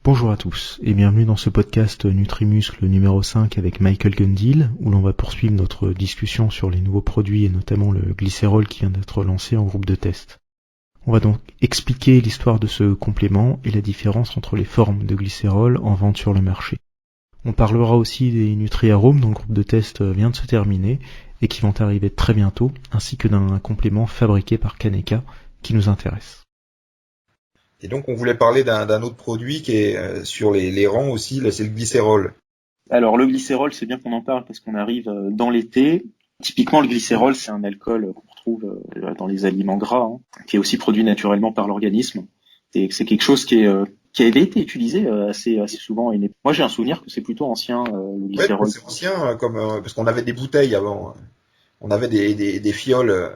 Bonjour à tous et bienvenue dans ce podcast Nutrimuscle numéro 5 avec Michael Gundil où l'on va poursuivre notre discussion sur les nouveaux produits et notamment le glycérol qui vient d'être lancé en groupe de test. On va donc expliquer l'histoire de ce complément et la différence entre les formes de glycérol en vente sur le marché. On parlera aussi des nutri-arômes dont le groupe de test vient de se terminer et qui vont arriver très bientôt, ainsi que d'un complément fabriqué par Kaneka qui nous intéresse. Et donc on voulait parler d'un autre produit qui est sur les rangs aussi, là, c'est le glycérol. Alors le glycérol, c'est bien qu'on en parle parce qu'on arrive dans l'été. Typiquement, le glycérol, c'est un alcool qu'on retrouve dans les aliments gras, qui est aussi produit naturellement par l'organisme. Et c'est quelque chose qui avait été utilisé assez souvent. Moi, j'ai un souvenir que c'est plutôt ancien, le glycérol. Ouais, c'est ancien, parce qu'on avait des bouteilles avant. On avait des fioles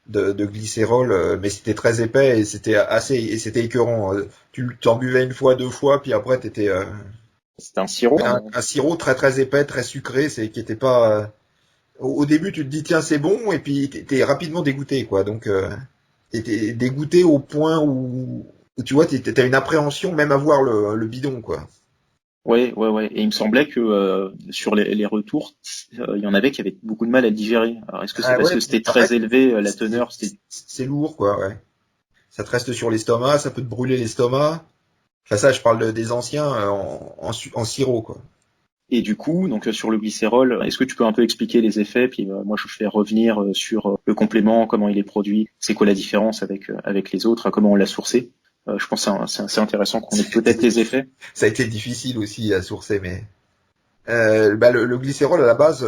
de glycérol, mais c'était très épais et c'était écœurant. Tu t'en buvais une fois, deux fois, puis après t'étais C'était un sirop. un sirop très très épais, très sucré, qui était pas. Au début, tu te dis tiens c'est bon, et puis t'es rapidement dégoûté quoi. Donc t'es dégoûté au point où tu vois t'as une appréhension même à voir le bidon quoi. Ouais. Et il me semblait que sur les retours, il y en avait qui avaient beaucoup de mal à le digérer. Alors, est-ce que c'est parce que c'était très élevé, la teneur, c'est lourd quoi, ouais. Ça te reste sur l'estomac, ça peut te brûler l'estomac. Enfin ça, je parle des anciens en sirop quoi. Et du coup, donc sur le glycérol, est-ce que tu peux un peu expliquer les effets? Puis moi, je fais revenir sur le complément, comment il est produit, c'est quoi la différence avec les autres, comment on l'a sourcé. Je pense que c'est assez intéressant qu'on ait peut-être les effets. Ça a été difficile aussi à sourcer, mais le glycérol à la base,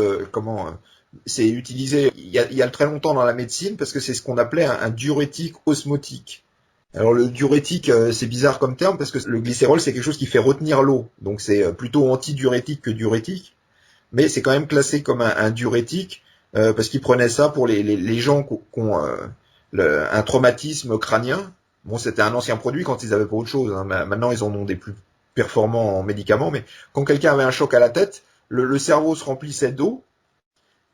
c'est utilisé il y a très longtemps dans la médecine parce que c'est ce qu'on appelait un diurétique osmotique. Alors le diurétique, c'est bizarre comme terme parce que le glycérol c'est quelque chose qui fait retenir l'eau, donc c'est plutôt antidiurétique que diurétique, mais c'est quand même classé comme un diurétique parce qu'ils prenaient ça pour les gens qui ont un traumatisme crânien. Bon, c'était un ancien produit quand ils avaient pas autre chose, hein. Maintenant ils en ont des plus performants en médicaments, mais quand quelqu'un avait un choc à la tête, le cerveau se remplissait d'eau,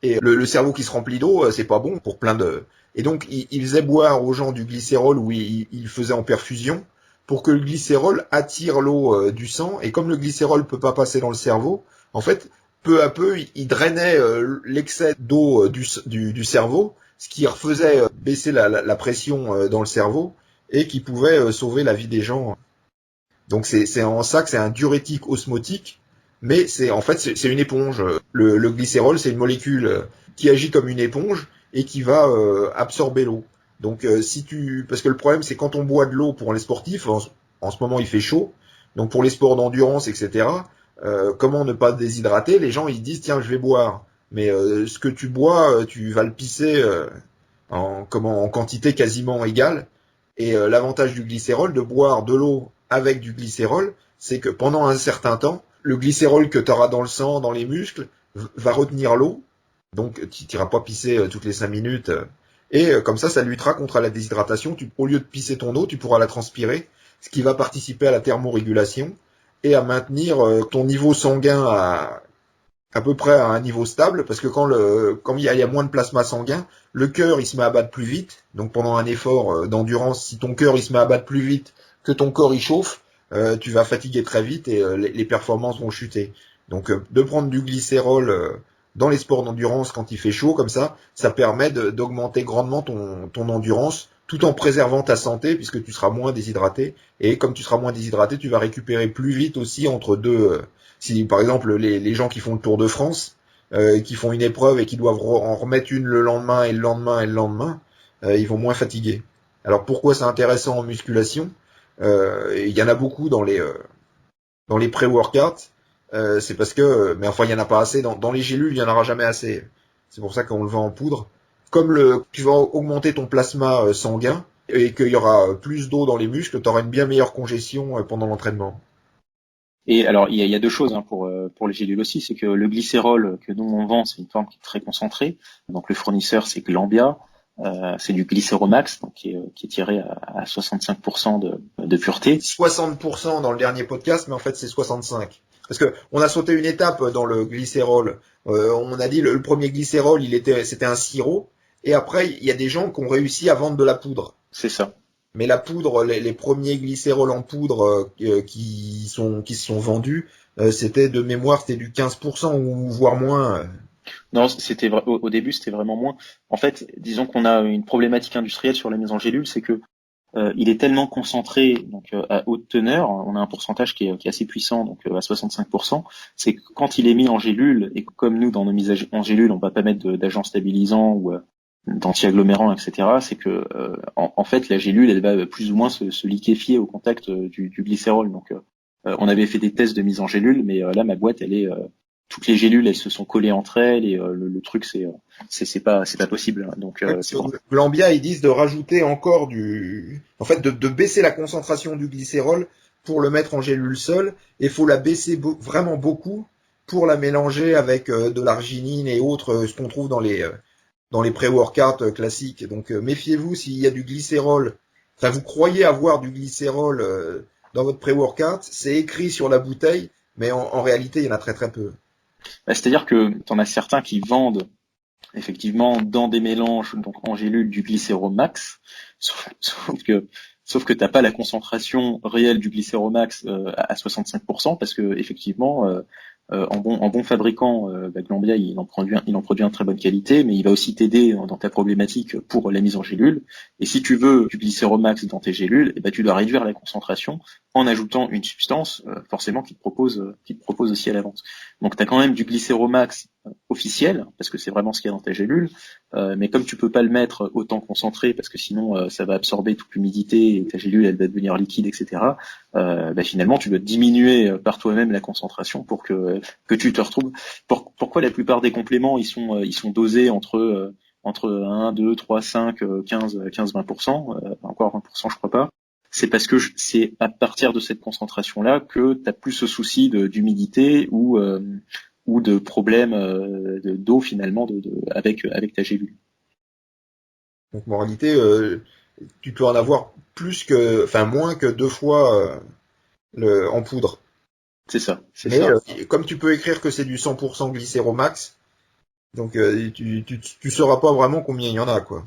et le cerveau qui se remplit d'eau, c'est pas bon pour plein de... Et donc, il faisait boire aux gens du glycérol où il faisait en perfusion pour que le glycérol attire l'eau du sang. Et comme le glycérol peut pas passer dans le cerveau, en fait, peu à peu, il drainait l'excès d'eau du cerveau, ce qui refaisait baisser la pression dans le cerveau et qui pouvait sauver la vie des gens. Donc, c'est en ça que c'est un diurétique osmotique. Mais c'est une éponge. Le glycérol, c'est une molécule qui agit comme une éponge et qui va absorber l'eau. Donc parce que le problème c'est quand on boit de l'eau pour les sportifs, en ce moment il fait chaud, donc pour les sports d'endurance, etc. Comment ne pas déshydrater? Les gens ils disent tiens je vais boire, mais ce que tu bois, tu vas le pisser en quantité quasiment égale. Et l'avantage du glycérol, de boire de l'eau avec du glycérol, c'est que pendant un certain temps, le glycérol que tu auras dans le sang, dans les muscles, va retenir l'eau. Donc tu n'iras pas pisser toutes les 5 minutes. Et comme ça luttera contre la déshydratation. Au lieu de pisser ton eau, tu pourras la transpirer, ce qui va participer à la thermorégulation et à maintenir ton niveau sanguin à peu près à un niveau stable, parce que quand il y a moins de plasma sanguin, le cœur il se met à battre plus vite. Donc pendant un effort d'endurance, si ton cœur il se met à battre plus vite que ton corps il chauffe, tu vas fatiguer très vite et les performances vont chuter. Donc de prendre du glycérol dans les sports d'endurance quand il fait chaud comme ça permet d'augmenter grandement ton endurance tout en préservant ta santé puisque tu seras moins déshydraté. Et comme tu seras moins déshydraté, tu vas récupérer plus vite aussi entre deux. Si par exemple les gens qui font le Tour de France, qui font une épreuve et qui doivent en remettre une le lendemain et le lendemain et le lendemain, ils vont moins fatiguer. Alors pourquoi c'est intéressant en musculation? Il y en a beaucoup dans les pré-workouts. C'est parce que, mais enfin il y en a pas assez dans les gélules, il y en aura jamais assez. C'est pour ça qu'on le vend en poudre. Comme tu vas augmenter ton plasma sanguin et qu'il y aura plus d'eau dans les muscles, tu auras une bien meilleure congestion pendant l'entraînement. Et alors, il y a deux choses pour les gélules aussi, c'est que le glycérol que nous on vend, c'est une forme qui est très concentrée. Donc le fournisseur, c'est Glanbia, c'est du glycéromax, donc qui est tiré à 65% de pureté. 60% dans le dernier podcast, mais en fait c'est 65. Parce que on a sauté une étape dans le glycérol. On a dit le premier glycérol, c'était un sirop, et après il y a des gens qui ont réussi à vendre de la poudre. C'est ça. Mais la poudre, les premiers glycérols en poudre qui se sont vendus, c'était de mémoire, c'était du 15% ou voire moins. Non, au début, c'était vraiment moins. En fait, disons qu'on a une problématique industrielle sur la mise en gélule, c'est que il est tellement concentré, donc à haute teneur, on a un pourcentage qui est assez puissant, donc à 65%. C'est que quand il est mis en gélule, et comme nous dans nos mises en gélule, on va pas mettre d'agents stabilisants ou d'anti-agglomérants, etc. C'est que en fait la gélule, elle va plus ou moins se liquéfier au contact du glycérol. Donc on avait fait des tests de mise en gélule, mais là ma boîte, elle est toutes les gélules, elles se sont collées entre elles et le truc, c'est pas possible. Donc c'est pour... Glambia, ils disent de rajouter encore en fait, de baisser la concentration du glycérol pour le mettre en gélule seule, et faut la baisser vraiment beaucoup pour la mélanger avec de l'arginine et autres, ce qu'on trouve dans les pré-workouts classiques. Donc méfiez-vous s'il y a du glycérol. Enfin, vous croyez avoir du glycérol dans votre pré-workout, c'est écrit sur la bouteille, mais en réalité, il y en a très très peu. C'est-à-dire que t'en as certains qui vendent effectivement dans des mélanges, donc en gélule, du glycéromax, sauf que t'as pas la concentration réelle du glycéromax à 65%, parce que effectivement en bon fabricant, Glambia il en produit en très bonne qualité, mais il va aussi t'aider dans ta problématique pour la mise en gélule. Et si tu veux du glycéromax dans tes gélules, eh ben tu dois réduire la concentration en ajoutant une substance forcément qui te propose aussi à l'avance. Donc tu as quand même du glycéromax officiel, parce que c'est vraiment ce qu'il y a dans ta gélule, mais comme tu peux pas le mettre autant concentré, parce que sinon ça va absorber toute l'humidité et ta gélule elle va devenir liquide, etc. Finalement tu dois diminuer par toi-même la concentration pour que tu te retrouves. Pourquoi la plupart des compléments ils sont dosés entre 1, 2, 3, 5, 15, 20%, encore 20% je crois pas. C'est parce que c'est à partir de cette concentration-là que tu as plus ce souci d'humidité ou de problèmes d'eau finalement avec ta gélule. Donc en réalité, tu peux en avoir moins que 2 fois en poudre. C'est ça. Mais comme tu peux écrire que c'est du 100% glycéromax, donc tu sauras pas vraiment combien il y en a, quoi.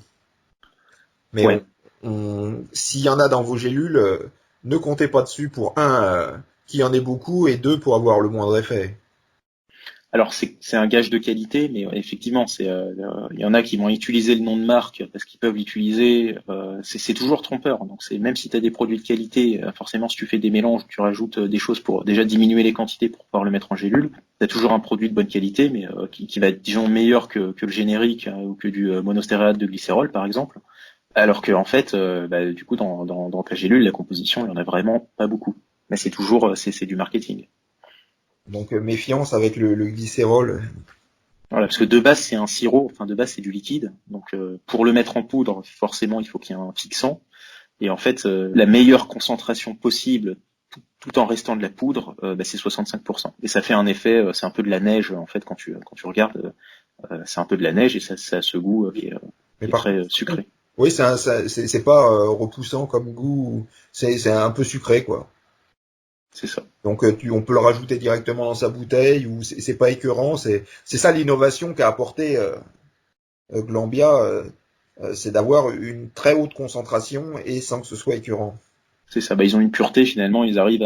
Mais ouais. s'il y en a dans vos gélules, ne comptez pas dessus pour qu'il y en ait beaucoup, et 2 pour avoir le moindre effet. Alors c'est un gage de qualité, mais effectivement il y en a qui vont utiliser le nom de marque parce qu'ils peuvent l'utiliser. C'est toujours trompeur. Donc même si tu as des produits de qualité, forcément si tu fais des mélanges, tu rajoutes des choses pour déjà diminuer les quantités pour pouvoir le mettre en gélule. Tu as toujours un produit de bonne qualité, mais qui va être disons meilleur que le générique ou que du monostéréate de glycérol par exemple. Alors que en fait, du coup dans ta gélule, la composition, il y en a vraiment pas beaucoup. Mais c'est toujours c'est du marketing. Donc méfiance avec le glycérol. Voilà, parce que de base c'est un sirop, enfin de base c'est du liquide, donc pour le mettre en poudre, forcément il faut qu'il y ait un fixant. Et en fait, la meilleure concentration possible, tout en restant de la poudre, c'est 65%. Et ça fait un effet, c'est un peu de la neige en fait quand tu regardes, c'est un peu de la neige et ça a ce goût qui est très sucré. Oui, c'est pas repoussant comme goût, c'est un peu sucré, quoi. C'est ça. Donc on peut le rajouter directement dans sa bouteille, ou c'est pas écœurant. C'est ça l'innovation qu'a apporté Glambia, c'est d'avoir une très haute concentration et sans que ce soit écœurant. C'est ça. Ils ont une pureté finalement. Ils arrivent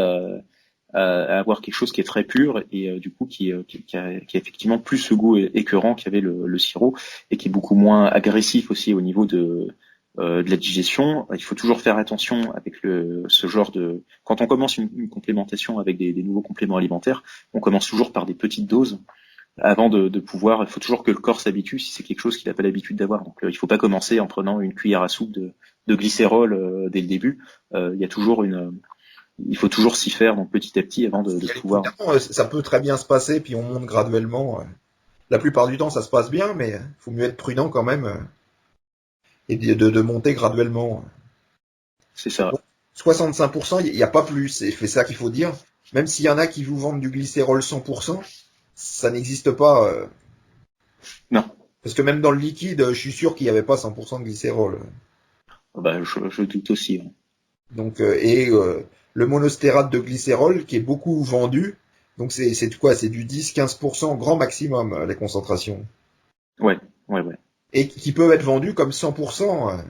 à avoir quelque chose qui est très pur et du coup qui a effectivement plus ce goût écœurant qu'avait le sirop et qui est beaucoup moins agressif aussi au niveau de la digestion. Il faut toujours faire attention avec ce genre de... Quand on commence une complémentation avec des nouveaux compléments alimentaires, on commence toujours par des petites doses avant de pouvoir... Il faut toujours que le corps s'habitue si c'est quelque chose qu'il n'a pas l'habitude d'avoir. Donc il faut pas commencer en prenant une cuillère à soupe de glycérol dès le début. Il y a toujours il faut toujours s'y faire donc petit à petit avant de pouvoir... Ça peut très bien se passer, puis on monte graduellement. La plupart du temps, ça se passe bien, mais il faut mieux être prudent quand même. Et de monter graduellement. C'est ça. Donc, 65%, il n'y a pas plus, c'est ça qu'il faut dire. Même s'il y en a qui vous vendent du glycérol 100%, ça n'existe pas. Non. Parce que même dans le liquide, je suis sûr qu'il n'y avait pas 100% de glycérol. Je doute aussi. Hein. Donc, le monostérate de glycérol qui est beaucoup vendu, donc c'est quoi? C'est du 10-15% grand maximum, les concentrations. Ouais. Et qui peuvent être vendus comme 100%.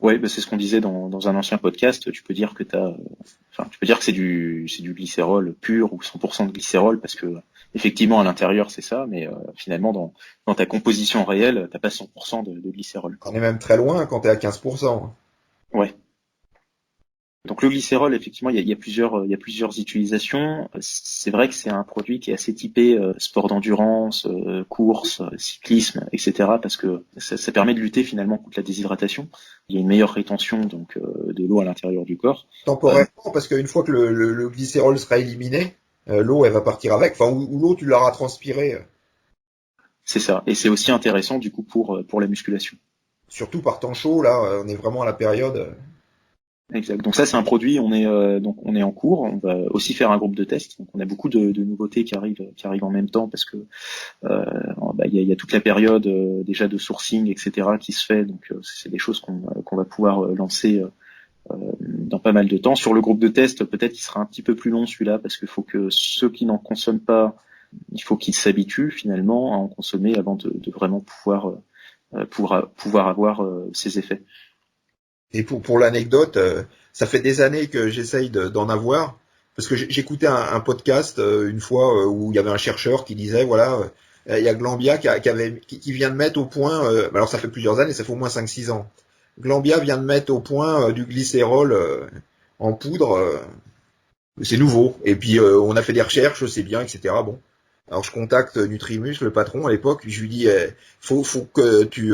Ouais, bah c'est ce qu'on disait dans un ancien podcast. Tu peux dire que tu peux dire que c'est du glycérol pur ou 100% de glycérol parce que effectivement à l'intérieur c'est ça, mais finalement dans ta composition réelle, t'as pas 100% de glycérol. On est même très loin quand t'es à 15%. Ouais. Donc le glycérol, effectivement, il y a plusieurs utilisations. C'est vrai que c'est un produit qui est assez typé sport d'endurance, course, cyclisme, etc. Parce que ça permet de lutter finalement contre la déshydratation. Il y a une meilleure rétention donc de l'eau à l'intérieur du corps. Temporairement, parce qu'une fois que le glycérol sera éliminé, l'eau elle va partir avec. Enfin, ou l'eau tu l'auras transpirée, C'est ça. Et c'est aussi intéressant du coup pour la musculation. surtout par temps chaud. Là, on est vraiment à la période. Exact. Donc ça c'est un produit. On est en cours. On va aussi faire un groupe de tests. Donc on a beaucoup de nouveautés qui arrivent en même temps parce que il y a toute la période déjà de sourcing, etc. qui se fait. Donc c'est des choses qu'on va pouvoir lancer dans pas mal de temps. Sur le groupe de test, peut-être qu'il sera un petit peu plus long celui-là parce qu'il faut que ceux qui n'en consomment pas, il faut qu'ils s'habituent finalement à en consommer avant de vraiment pouvoir avoir ces effets. Et pour l'anecdote, ça fait des années que j'essaye d'en avoir, parce que j'écoutais un podcast une fois où il y avait un chercheur qui disait, voilà, il y a Glambia qui vient de mettre au point, alors ça fait plusieurs années, ça fait au moins 5-6 ans, Glambia vient de mettre au point du glycérol en poudre, c'est nouveau, et puis on a fait des recherches, c'est bien, etc. Bon. Alors je contacte Nutrimus, le patron à l'époque, je lui dis faut que tu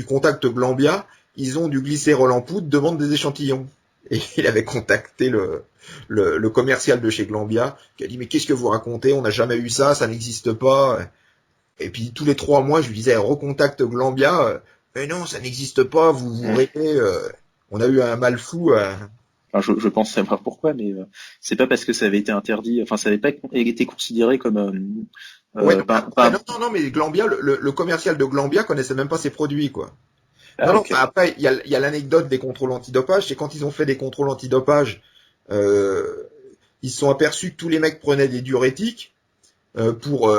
contactes Glambia, ils ont du glycérol en poudre, demande des échantillons. Et il avait contacté le commercial de chez Glambia, qui a dit mais qu'est-ce que vous racontez, on n'a jamais eu ça, ça n'existe pas. Et puis tous les 3 mois, je lui disais recontacte Glambia, mais non, ça n'existe pas, vous rêvez, on a eu un mal fou. Enfin, je pense savoir pourquoi, mais c'est pas parce que ça avait été interdit, enfin ça n'avait pas été considéré comme Ouais, non, mais Glambia, le commercial de Glambia connaissait même pas ses produits, quoi. Ah, Non, ok. après, il y a l'anecdote des contrôles antidopage, c'est quand ils ont fait des contrôles antidopage, euh, ils se sont aperçus que tous les mecs prenaient des diurétiques pour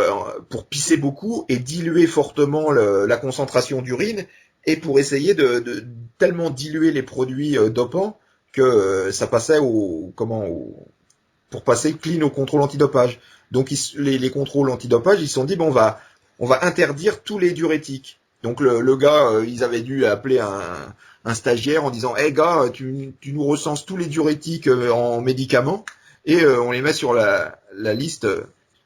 pisser beaucoup et diluer fortement la concentration d'urine, et pour essayer de tellement diluer les produits dopants que ça passait pour passer clean au contrôle antidopage. Donc les contrôles antidopage, ils se sont dit bon, on va interdire tous les diurétiques. Donc le gars, ils avaient dû appeler un stagiaire en disant hey gars, tu nous recenses tous les diurétiques en médicaments et on les met sur la liste.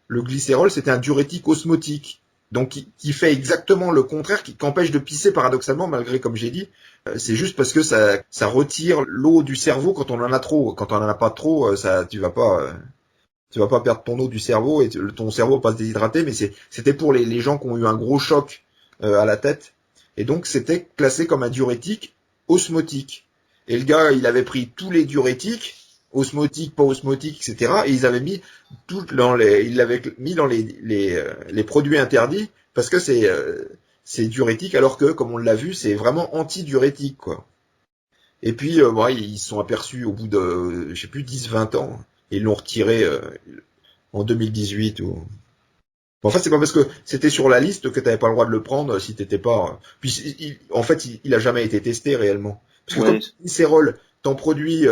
Le glycérol, c'était un diurétique osmotique. Donc qui fait exactement le contraire, qui empêche de pisser paradoxalement, malgré, comme j'ai dit, c'est juste parce que ça retire l'eau du cerveau quand on en a trop. Quand on en a pas trop, tu vas pas perdre ton eau du cerveau et ton cerveau va pas se déshydrater. Mais c'était pour les gens qui ont eu un gros choc à la tête. Et donc c'était classé comme un diurétique osmotique. Et le gars, il avait pris tous les diurétiques, osmotiques, pas osmotiques, etc. Et ils avaient mis il l'avait mis dans les produits interdits parce que c'est diurétique, alors que, comme on l'a vu, c'est vraiment anti-diurétique, quoi. Et puis, ils se sont aperçus au bout de, je sais plus, 10-20 ans, et ils l'ont retiré en 2018. En fait, c'est pas parce que c'était sur la liste que t'avais pas le droit de le prendre si t'étais pas. Puis, en fait, il a jamais été testé réellement. Parce que Ouais. comme le glycérol, t'en produis,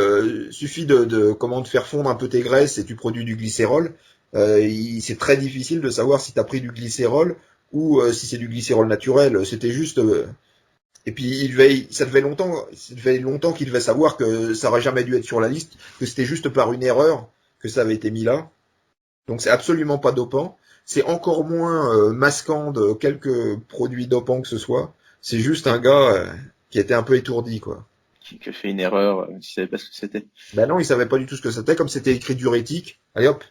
suffit de faire fondre un peu tes graisses et tu produis du glycérol. C'est très difficile de savoir si t'as pris du glycérol ou si c'est du glycérol naturel. C'était juste. Et puis ça devait longtemps qu'il devait savoir que ça aurait jamais dû être sur la liste, que c'était juste par une erreur que ça avait été mis là. Donc c'est absolument pas dopant. C'est encore moins masquant de quelques produits dopants que ce soit. C'est juste un gars qui était un peu étourdi, quoi. Qui a fait une erreur, qui savait pas ce que c'était. Ben non, il savait pas du tout ce que c'était, comme c'était écrit diurétique. Allez hop.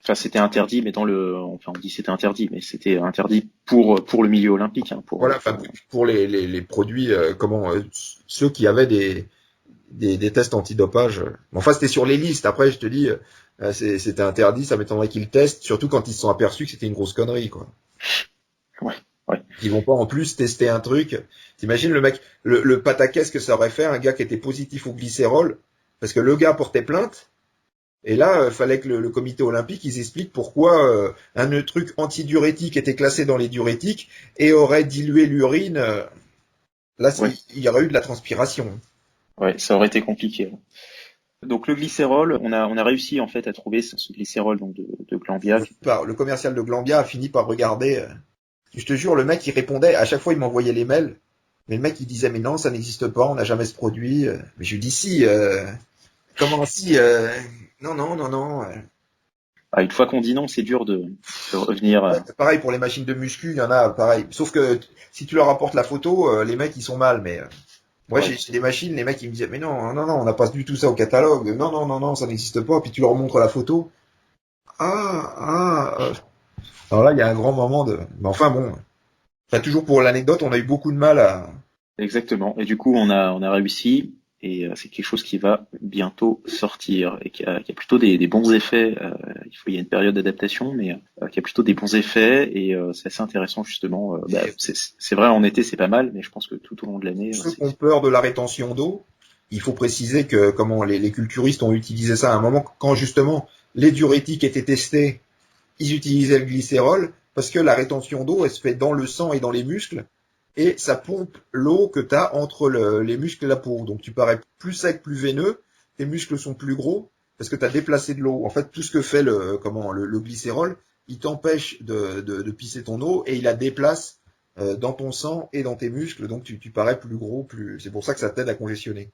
Enfin, c'était interdit, mais enfin, on dit c'était interdit, mais c'était interdit pour le milieu olympique, hein, Voilà, enfin, pour les produits, ceux qui avaient des tests antidopage. Enfin, c'était sur les listes. Après, je te dis, c'était interdit, ça m'étonnerait qu'ils le testent, surtout quand ils se sont aperçus que c'était une grosse connerie, quoi. Ouais, ouais. Ils vont pas en plus tester un truc. T'imagines le mec, le pataquès que ça aurait fait, un gars qui était positif au glycérol, parce que le gars portait plainte, et là, fallait que le comité olympique, ils expliquent pourquoi un truc antidiurétique était classé dans les diurétiques et aurait dilué l'urine. Là, Ouais. il y aurait eu de la transpiration. Ouais, ça aurait été compliqué. Donc le glycérol, on a réussi en fait à trouver ce glycérol donc de Glanbia. Le commercial de Glanbia a fini par regarder. Je te jure, le mec, il répondait, à chaque fois, il m'envoyait les mails. Mais le mec, il disait, mais non, ça n'existe pas, on n'a jamais ce produit. Mais je lui dis, si, comment si, non, non, non, non. Ah, une fois qu'on dit non, c'est dur de revenir. Ouais, pareil pour les machines de muscu, il y en a, pareil. Sauf que si tu leur apportes la photo, les mecs, ils sont mal. Mais moi, Ouais. j'ai des machines, les mecs, ils me disaient, mais non, non, non, on n'a pas du tout ça au catalogue. Non, non, non, non, ça n'existe pas. Puis tu leur montres la photo. Alors là, il y a un grand moment de. Mais enfin bon. Enfin, toujours pour l'anecdote, on a eu beaucoup de mal à. Exactement. Et du coup, on a réussi, et c'est quelque chose qui va bientôt sortir et qui a plutôt des bons effets. Il y a une période d'adaptation, mais qui a plutôt des bons effets, et c'est assez intéressant justement. C'est vrai, en été c'est pas mal, mais je pense que tout au long de l'année, Ceux qui ont peur de la rétention d'eau, il faut préciser que comment les culturistes ont utilisé ça à un moment quand justement les diurétiques étaient testés, ils utilisaient le glycérol parce que la rétention d'eau, elle se fait dans le sang et dans les muscles et ça pompe l'eau que tu as entre les muscles et la peau. Donc tu parais plus sec, plus veineux, tes muscles sont plus gros parce que tu as déplacé de l'eau. En fait, tout ce que fait le glycérol, il t'empêche de pisser ton eau et il la déplace dans ton sang et dans tes muscles, donc tu parais plus gros, plus. C'est pour ça que ça t'aide à congestionner.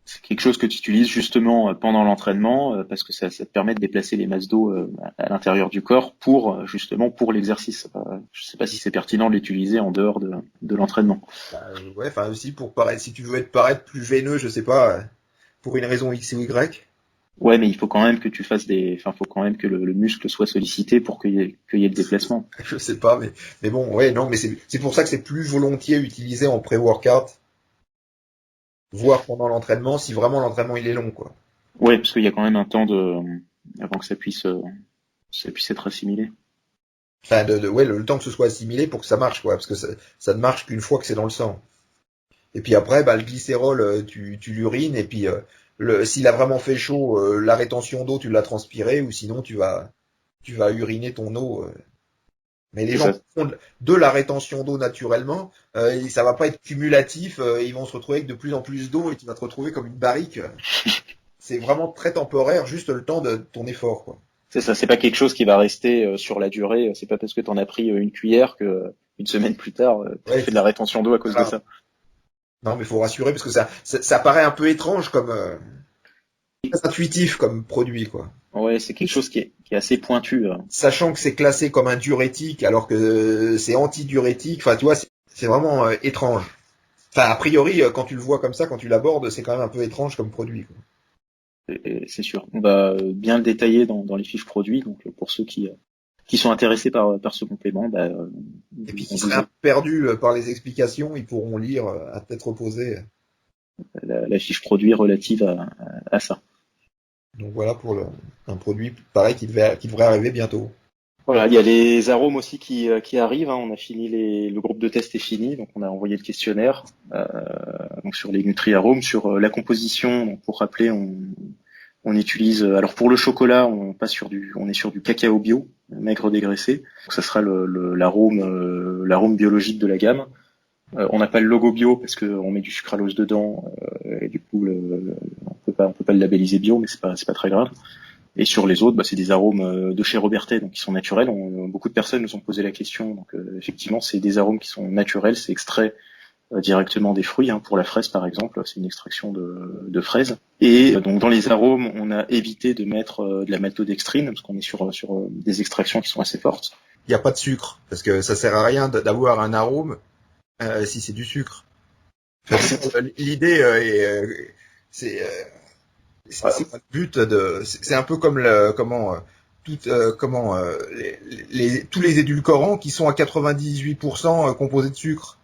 c'est quelque chose que tu utilises justement pendant l'entraînement, parce que ça te permet de déplacer les masses d'eau à l'intérieur du corps justement pour l'exercice. Je sais pas si c'est pertinent de l'utiliser en dehors de l'entraînement. Ouais, enfin aussi pour paraître, si tu veux paraître plus veineux, je sais pas, pour une raison X ou Y. Ouais, mais il faut quand même que tu fasses faut quand même que le muscle soit sollicité pour qu'il y ait le déplacement. Je sais pas, mais bon, ouais, non, mais c'est pour ça que c'est plus volontiers utilisé en pré-workout, voire pendant l'entraînement, si vraiment l'entraînement il est long, quoi. Ouais, parce qu'il y a quand même un temps avant que ça puisse être assimilé. Enfin, ouais, le temps que ce soit assimilé pour que ça marche, quoi, parce que ça ne marche qu'une fois que c'est dans le sang. Et puis après, bah, le glycérol, tu l'urines, et puis s'il a vraiment fait chaud, la rétention d'eau, tu l'as transpiré, ou sinon tu vas uriner ton eau. Mais les C'est gens ça. qui font de la rétention d'eau naturellement, et ça va pas être cumulatif, ils vont se retrouver avec de plus en plus d'eau, et tu vas te retrouver comme une barrique. C'est vraiment très temporaire, juste le temps de ton effort, quoi. C'est ça. C'est pas quelque chose qui va rester sur la durée. C'est pas parce que t'en as pris une cuillère que une semaine plus tard, t'as Ouais, fait de la rétention d'eau à cause de voilà. ça. Non, mais faut rassurer parce que ça paraît un peu étrange comme très intuitif comme produit, quoi. Ouais, c'est quelque chose qui est assez pointu. Sachant que c'est classé comme un diurétique alors que c'est antidiurétique, enfin tu vois, c'est vraiment étrange. Enfin a priori quand tu le vois comme ça, quand tu l'abordes, c'est quand même un peu étrange comme produit, quoi. Et c'est sûr. On va bien le détailler dans les fiches produits. Donc pour ceux qui sont intéressés par ce complément, Et puis on qui vous seraient un peu perdus par les explications, ils pourront lire à tête reposée. la fiche produit relative à ça. Donc voilà pour un produit pareil qui devrait arriver bientôt. Voilà, il y a les arômes aussi qui arrivent. Hein. On a fini le groupe de test est fini, donc on a envoyé le questionnaire donc sur les nutri-arômes, sur la composition. Donc pour rappeler, on utilise alors pour le chocolat, on est sur du cacao bio, maigre dégraissé. Donc ça sera l'arôme biologique de la gamme. On n'a pas le logo bio parce qu'on met du sucralose dedans et du coup on peut pas le labelliser bio, mais c'est pas très grave. Et sur les autres, c'est des arômes de chez Robertet, donc qui sont naturels. Beaucoup de personnes nous ont posé la question. Donc effectivement, c'est des arômes qui sont naturels, c'est extrait directement des fruits. Hein. Pour la fraise, par exemple, c'est une extraction de fraise. Et donc dans les arômes, on a évité de mettre de la maltodextrine parce qu'on est sur des extractions qui sont assez fortes. Il n'y a pas de sucre parce que ça sert à rien d'avoir un arôme si c'est du sucre. Enfin, l'idée c'est c'est le but c'est un peu comme tous les édulcorants qui sont à 98% composés de sucre.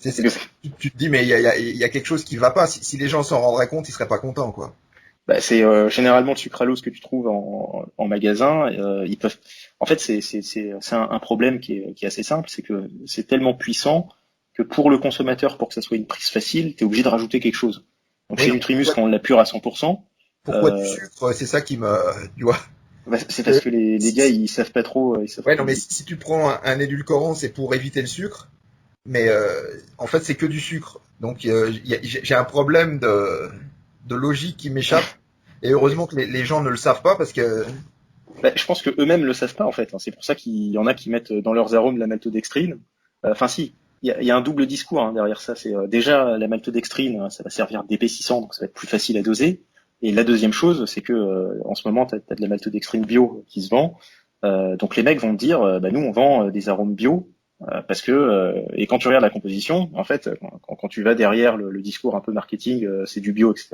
Tu te dis mais il y a quelque chose qui va pas. Si les gens s'en rendraient compte, ils seraient pas contents, quoi. C'est généralement le sucralose que tu trouves en magasin. Ils peuvent. En fait, c'est un problème qui est assez simple, c'est que c'est tellement puissant que pour le consommateur, pour que ça soit une prise facile, t'es obligé de rajouter quelque chose. Donc Oui, chez Nutrimus, quand on l'apure à 100%, pourquoi du sucre? C'est ça qui me, tu vois. c'est parce que les gars ils savent pas trop. Ouais, non, mais si tu prends un édulcorant, c'est pour éviter le sucre. Mais en fait, c'est que du sucre. Donc j'ai un problème de logique qui m'échappe. Et heureusement que les gens ne le savent pas parce que Bah, je pense que eux-mêmes le savent pas en fait, hein. C'est pour ça qu'il y en a qui mettent dans leurs arômes de la maltodextrine. Enfin si, il y a un double discours hein, derrière ça. C'est déjà la maltodextrine, ça va servir d'épaississant, donc ça va être plus facile à doser. Et la deuxième chose, c'est que en ce moment, tu as de la maltodextrine bio qui se vend. Donc les mecs vont te dire, bah, nous on vend des arômes bio. Parce que et quand tu regardes la composition, en fait, quand tu vas derrière le discours un peu marketing, c'est du bio, etc.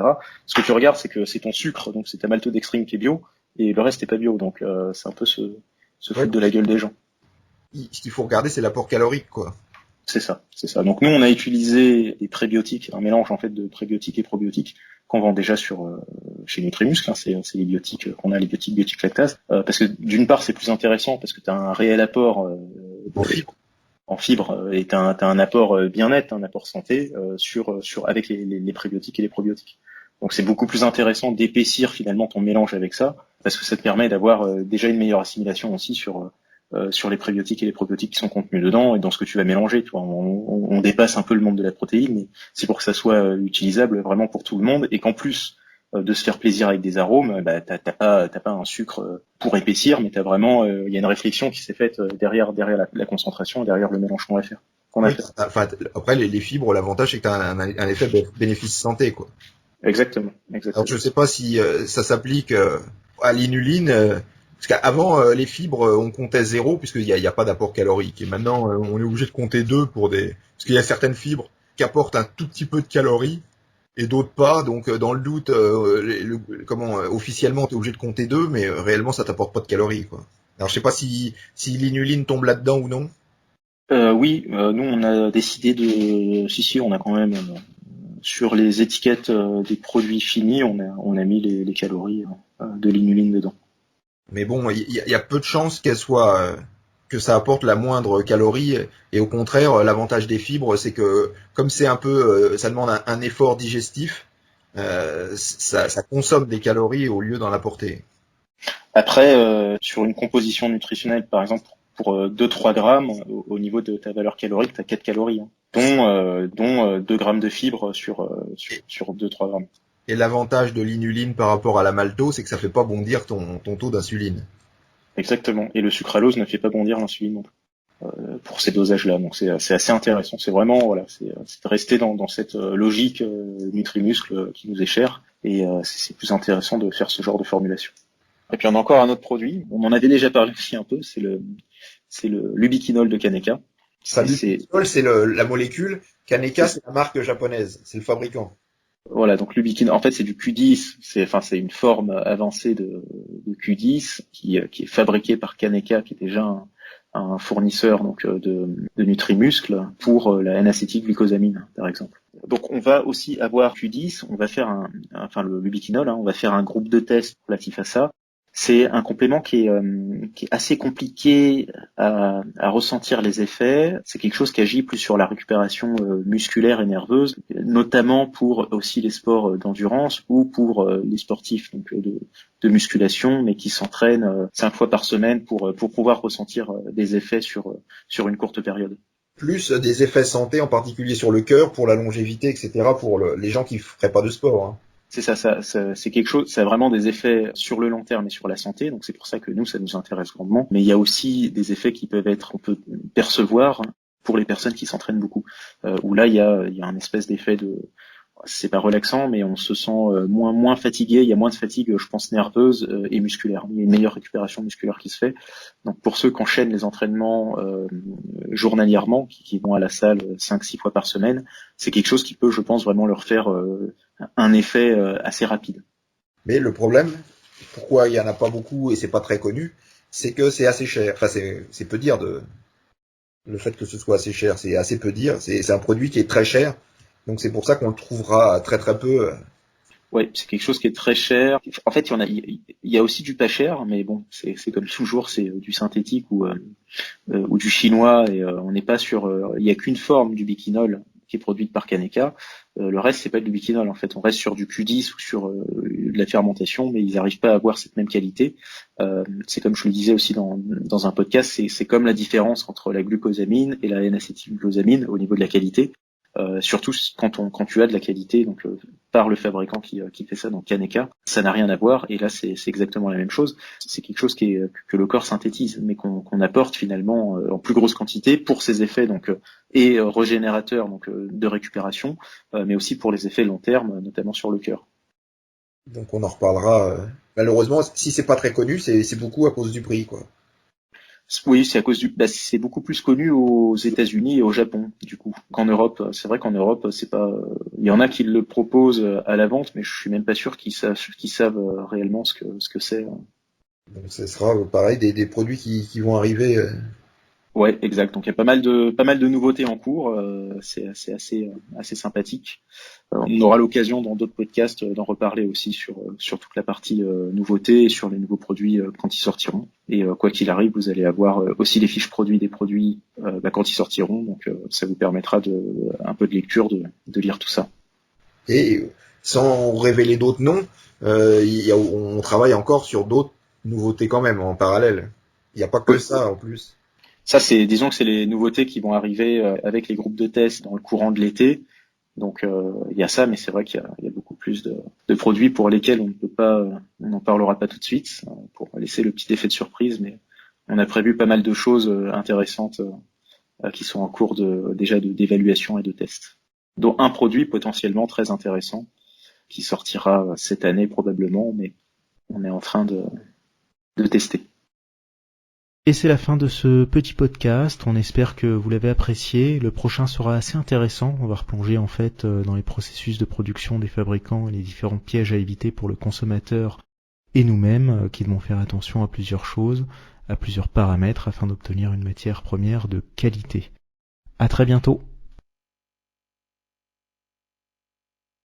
Ce que tu regardes, c'est que c'est ton sucre, donc c'est ta maltodextrine qui est bio, et le reste n'est pas bio. Donc c'est un peu se ouais, foutre de la gueule des gens. ce qu'il faut regarder, c'est l'apport calorique, quoi. C'est ça, c'est ça. Donc nous, on a utilisé des prébiotiques, un mélange en fait de prébiotiques et probiotiques qu'on vend déjà chez Nutrimuscle. Hein, c'est les biotiques qu'on a, les biotiques lactase, parce que d'une part, c'est plus intéressant parce que tu as un réel apport En fibre. en fibres et t'as un apport bien net, un apport santé avec les prébiotiques et les probiotiques. Donc c'est beaucoup plus intéressant d'épaissir finalement ton mélange avec ça, parce que ça te permet d'avoir déjà une meilleure assimilation aussi sur les prébiotiques et les probiotiques qui sont contenus dedans et dans ce que tu vas mélanger. Tu vois, on dépasse un peu le monde de la protéine, mais c'est pour que ça soit utilisable vraiment pour tout le monde et qu'en plus de se faire plaisir avec des arômes, bah, t'as pas un sucre pour épaissir, mais t'as vraiment, il y a une réflexion qui s'est faite derrière la concentration, derrière le mélange qu'on va faire. Oui, enfin, après, les fibres, l'avantage, c'est que tu as un effet bénéfice santé, quoi. Exactement. Alors, je sais pas si ça s'applique à l'inuline, parce qu'avant, les fibres, on comptait 0, puisqu'il y a pas d'apport calorique. Et maintenant, on est obligé de compter 2 parce qu'il y a certaines fibres qui apportent un tout petit peu de calories, et d'autres pas. Donc, dans le doute, officiellement, tu es obligé de compter 2, mais réellement, ça t'apporte pas de calories, quoi. Alors, je sais pas si l'inuline tombe là-dedans ou non. Oui, nous on a décidé si, on a quand même sur les étiquettes des produits finis, on a mis les calories de l'inuline dedans. Mais bon, il y a peu de chances que ça apporte la moindre calorie. Et au contraire, l'avantage des fibres, c'est que comme c'est un peu, ça demande un effort digestif, ça consomme des calories au lieu d'en apporter. Après, sur une composition nutritionnelle, par exemple, pour 2-3 grammes, au niveau de ta valeur calorique, tu as 4 calories, hein, dont 2 grammes de fibres sur 2-3 grammes. Et l'avantage de l'inuline par rapport à la maltose, c'est que ça fait pas bondir ton taux d'insuline. Exactement. Et le sucralose ne fait pas bondir l'insuline non plus, pour ces dosages-là. Donc c'est assez intéressant. C'est vraiment, voilà, c'est de rester dans cette logique Nutrimuscle qui nous est chère. Et c'est plus intéressant de faire ce genre de formulation. Et puis on a encore un autre produit, on en avait déjà parlé aussi un peu, c'est le lubiquinol de Kaneka. Lubiquinol, c'est la molécule. Kaneka, c'est la marque japonaise, c'est le fabricant. Voilà, donc lubiquinol, en fait c'est du Q10, c'est une forme avancée de Q10 qui est fabriquée par Kaneka, qui est déjà un fournisseur donc de Nutrimuscle pour la N-acétylglucosamine par exemple. Donc on va aussi avoir Q10, on va faire le lubiquinol, hein, on va faire un groupe de tests relatif à ça. C'est un complément qui est assez compliqué à ressentir les effets. C'est quelque chose qui agit plus sur la récupération musculaire et nerveuse, notamment pour aussi les sports d'endurance ou pour les sportifs donc de musculation, mais qui s'entraînent 5 fois par semaine pour pouvoir ressentir des effets sur une courte période. Plus des effets santé, en particulier sur le cœur, pour la longévité, etc., pour les gens qui feraient pas de sport. Hein. C'est ça, c'est quelque chose, ça a vraiment des effets sur le long terme et sur la santé, donc c'est pour ça que nous, ça nous intéresse grandement. Mais il y a aussi des effets qui peuvent être, on peut percevoir pour les personnes qui s'entraînent beaucoup, où là, il y a un espèce d'effet c'est pas relaxant, mais on se sent moins fatigué, il y a moins de fatigue, je pense, nerveuse et musculaire. Il y a une meilleure récupération musculaire qui se fait. Donc pour ceux qui enchaînent les entraînements journalièrement, qui vont à la salle 5-6 fois par semaine, c'est quelque chose qui peut, je pense, vraiment leur faire un effet assez rapide. Mais le problème, pourquoi il y en a pas beaucoup et c'est pas très connu, c'est que c'est assez cher. Enfin, c'est peu dire le fait que ce soit assez cher, c'est assez peu dire. C'est un produit qui est très cher. Donc c'est pour ça qu'on le trouvera très très peu. Oui, c'est quelque chose qui est très cher. En fait, il y a aussi du pas cher, mais bon, c'est comme toujours, c'est du synthétique ou du chinois, et on n'est pas sur. Il y a qu'une forme du biquinol qui est produite par Kaneka. Le reste, c'est pas du bichinol. En fait, on reste sur du Q10 ou sur de la fermentation, mais ils n'arrivent pas à avoir cette même qualité. C'est comme je le disais aussi dans un podcast, c'est comme la différence entre la glucosamine et la N-acétylglucosamine au niveau de la qualité. Surtout quand tu as de la qualité, donc par le fabricant qui fait ça, donc Kaneka, ça n'a rien à voir. Et là, c'est exactement la même chose. C'est quelque chose que le corps synthétise, mais qu'on apporte finalement en plus grosse quantité pour ses effets et régénérateurs, donc de récupération, mais aussi pour les effets long terme, notamment sur le cœur. Donc on en reparlera. Malheureusement, si c'est pas très connu, c'est beaucoup à cause du prix, quoi. Oui, c'est à cause c'est beaucoup plus connu aux États-Unis et au Japon, du coup. Qu'en Europe, c'est vrai qu'en Europe, c'est pas, il y en a qui le proposent à la vente, mais je suis même pas sûr qu'ils savent réellement ce que c'est. Donc ce sera pareil des produits qui vont arriver. Ouais, exact. Donc il y a pas mal de nouveautés en cours. C'est assez sympathique. On aura l'occasion dans d'autres podcasts d'en reparler aussi sur toute la partie nouveautés et sur les nouveaux produits quand ils sortiront. Et quoi qu'il arrive, vous allez avoir aussi les fiches produits des produits quand ils sortiront. Donc ça vous permettra un peu de lecture de lire tout ça. Et sans révéler d'autres noms, on travaille encore sur d'autres nouveautés quand même en parallèle. Il n'y a pas que ça en plus. Ça, disons que c'est les nouveautés qui vont arriver avec les groupes de tests dans le courant de l'été. Donc il y a ça, mais c'est vrai qu'il y a beaucoup plus de produits pour lesquels on n'en parlera pas tout de suite, pour laisser le petit effet de surprise, mais on a prévu pas mal de choses intéressantes qui sont en cours d'évaluation et de tests, dont un produit potentiellement très intéressant qui sortira cette année probablement, mais on est en train de tester. Et c'est la fin de ce petit podcast, on espère que vous l'avez apprécié. Le prochain sera assez intéressant, on va replonger en fait dans les processus de production des fabricants et les différents pièges à éviter pour le consommateur et nous-mêmes qui devons faire attention à plusieurs choses, à plusieurs paramètres afin d'obtenir une matière première de qualité. À très bientôt.